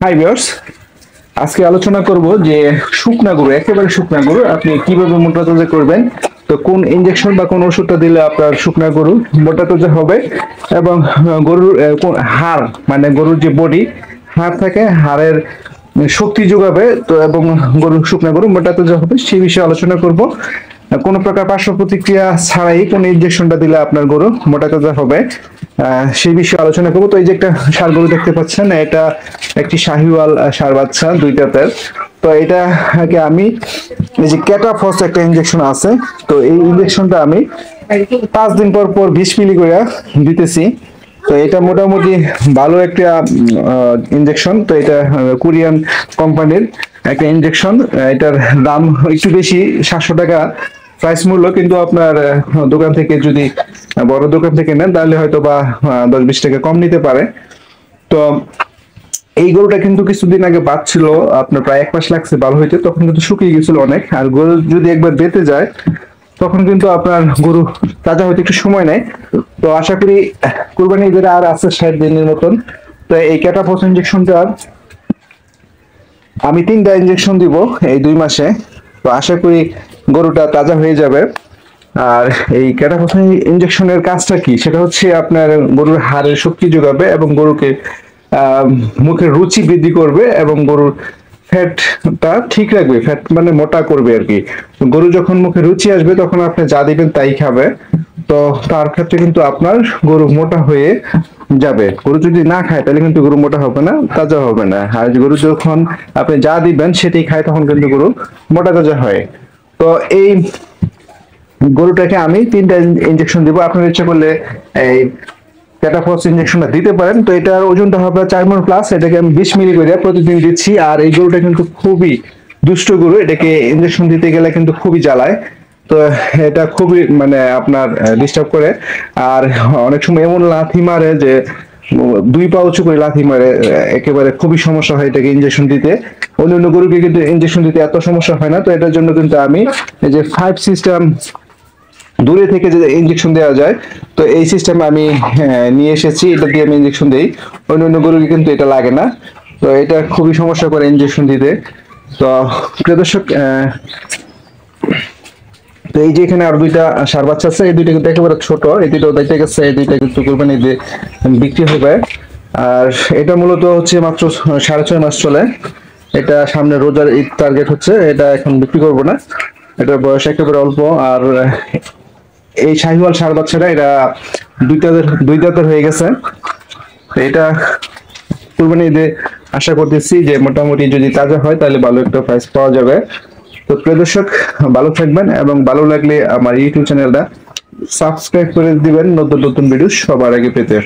Hi viewers, আজকে আলোচনা করব যে শুকনা গরু, একেবারে শুকনা গরু আপনি কিভাবে মোটা তাজা করবেন। তো কোন ইনজেকশন বা কোন ওষুধটা দিলে আপনার শুকনা গরু মোটা তাজা হবে এবং গরুর হাড়, মানে গরুর যে বডি হাড় থাকে, হাড়ের শক্তি যোগাবে তো, এবং শুকনা গরু মোটা তাজা হবে সেই বিষয়ে আলোচনা করব। কোনো প্রকার পার্শ্ব প্রতিক্রিয়া ছাড়াই কোন ইনজেকশনটা দিলে আপনার গরু মোটা তাজা হবে সেই বিষয়ে আলোচনা করবো। তো এই যে একটা ষাঁড় গরু দেখতে পাচ্ছেন, এটা একটি শাহিওয়াল ষাঁড় বাচ্চা, দুই দাঁতের। তো এটা আগে আমি এই যে ক্যাটাফস একটা ইনজেকশন আছে, তো এই ইনজেকশনটা আমি 5 দিন পর পর 20 মিলি করে দিতেছি। তো এটা মোটামুটি ভালো একটা ইনজেকশন। তো এটা কোরিয়ান কোম্পানির একটা ইনজেকশন। এটার দাম একটু বেশি, 700 টাকা প্রাইস মূল্য, কিন্তু আপনার দোকান থেকে যদি বড় দোকান থেকে নেন তাহলে হয়তো বা 10-20 টাকা কম নিতে পারে। তো এই গরুটা কিন্তু কিছুদিন আগে বাচ্ছিল, আপনার প্রায় 1 মাস লাগছে ভালো হইতে, তখন কিন্তু শুকিয়ে গেছিল অনেক। আর গরু যদি একবার বেঁচে যায় তখন কিন্তু আপনার গরু তাজা হইতে একটু সময় নেয়। তো আশা করি কুরবানি ঈদের আর আছে 60 দিনের মতন। তো এই ক্যাটাফস ইনজেকশনটা আমি 3টা ইনজেকশন দিব এই 2 মাসে। তো আশা করি গরুটা তাজা হয়ে যাবে। আর এই ক্যাটাফস ইনজেকশনের কাজটা কি, সেটা হচ্ছে আপনার গরুর হাড়ের শক্তি যোগাবে এবং গরুকে আহ মুখের রুচি বৃদ্ধি করবে এবং গরুর ফ্যাটটা ঠিক রাখবে, ফ্যাট মানে মোটা করবে আর কি। গরু যখন মুখে রুচি আসবে তখন আপনি যা দিবেন তাই খাবে। তো তার ক্ষেত্রে কিন্তু আপনার গরু মোটা হয়ে যাবে। গরু যদি না খায় তাহলে কিন্তু গরু মোটা হবে না, তাজা হবে না। আর গরু যখন আপনি যা দিবেন সেটাই খায় তখন কিন্তু গরু মোটা তাজা হয়। তো এই গরুটাকে আমি 3টা ইনজেকশন দিব। আপনার ইচ্ছা করলে এই ক্যাটাফস ইনজেকশনটা দিতে পারেন। তো এটার ওজনটা হবে 4 মণ প্লাস। এটাকে আমি 20 মিলি করে প্রতিদিন দিচ্ছি। আর এই গরুটা কিন্তু খুবই দুষ্ট গরু, এটাকে ইনজেকশন দিতে গেলে কিন্তু খুবই জ্বালায়। তো এটা খুবই মানে আপনার ডিস্টার্ব করে। আর অনেক সময় এমন লাথি মারে যে 2 পা উঁচু করে লাথি মারে, একেবারে খুবই সমস্যা হয় এটাকে ইনজেকশন দিতে। অন্যান্য গরুকে কিন্তু ইনজেকশন দিতে এত সমস্যা হয় না। তো এটার জন্য কিন্তু আমি এই যে 5 সিস্টেম দূরে থেকে যে ইনজেকশন দেওয়া যায়, তো এই সিস্টেম আমি নিয়ে এসেছি। এটা দিয়ে আমি ইনজেকশন দেই, অন্যান্য গরুকে কিন্তু এটা লাগে না। তো এটা খুবই সমস্যা করে ইনজেকশন দিতে। তো প্রিয় দর্শক, তো এই যে এখানে আর 2টা ষাঁড় বাচ্চা আছে, এই 2টা কিন্তু একেবারে ছোট, এই 2টা দেখতে গেছে, এই 2টা কিন্তু কুরবানিতে বিক্রি হবে। আর এটা মূলত হচ্ছে মাত্র 6.5 মাস চলে। এটা সামনে রোজার ঈদ টার্গেট হচ্ছে, এটা এখন বিক্রি করব না, এটার বয়স একেবারে অল্প। আর এই শাহিওয়াল ষাঁড় বাচ্চাটা এরা দুই দাঁতের হয়ে গেছে। তো এটা কুরবানি ঈদে আশা করতেছি যে মোটামুটি যদি তাজা হয় তাহলে ভালো একটা প্রাইস পাওয়া যাবে। তো প্রিয় দর্শক, ভালো থাকবেন এবং ভালো লাগলে আমার ইউটিউব চ্যানেলটা সাবস্ক্রাইব করে দিবেন নতুন নতুন ভিডিও সবার আগে পেতে।